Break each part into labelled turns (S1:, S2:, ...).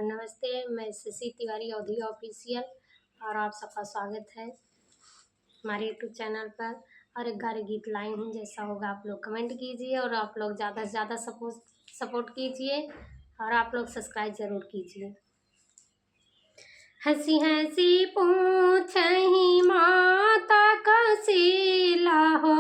S1: नमस्ते, मैं शशि तिवारी अवधी ऑफिशियल और आप सबका स्वागत है हमारे यूट्यूब चैनल पर। और एक गाने गीत लाई हूँ, जैसा होगा आप लोग कमेंट कीजिए और आप लोग ज़्यादा से ज़्यादा सपोर्ट कीजिए और आप लोग सब्सक्राइब ज़रूर कीजिए। हंसी हंसी पूछही माता का सीला हो,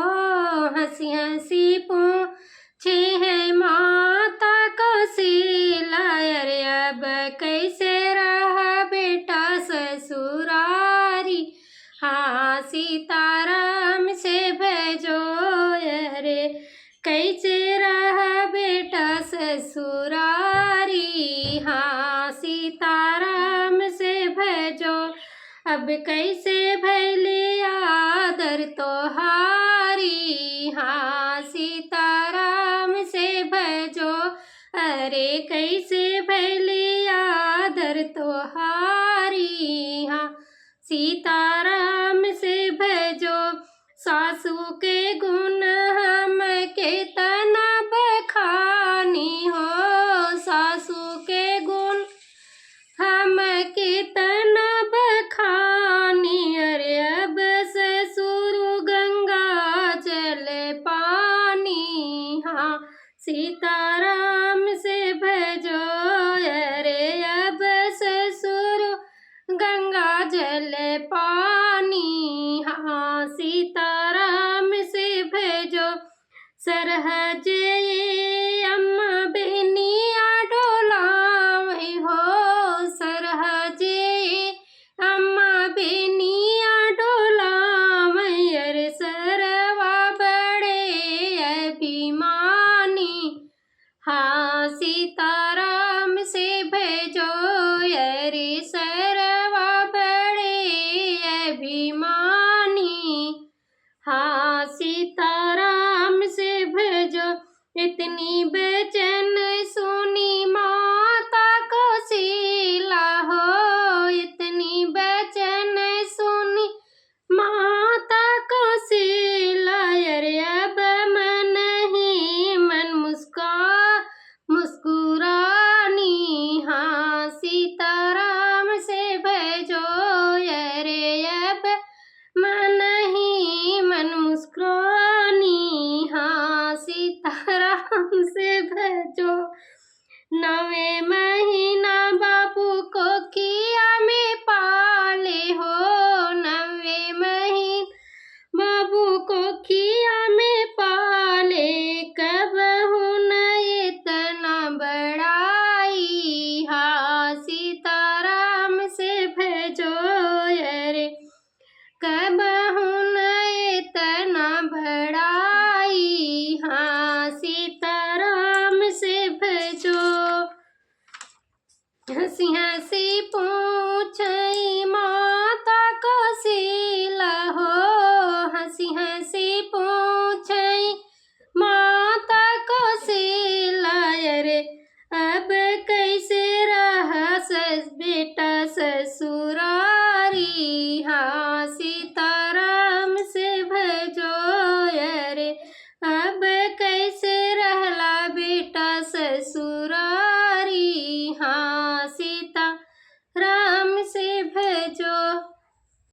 S1: हंसी हंसी पूछे है माता का सीला। अरे अब कैसे रहा बेटा ससुरारी, हाँ सीताराम से भेजो। अरे कैसे रहा बेटा ससुरारी, हाँ सीताराम से भेजो। अब कैसे भैले आदर तोहारी, हाँ सीताराम से भेजो। अरे कैसे भैले आदर तोहारी, हाँ सीताराम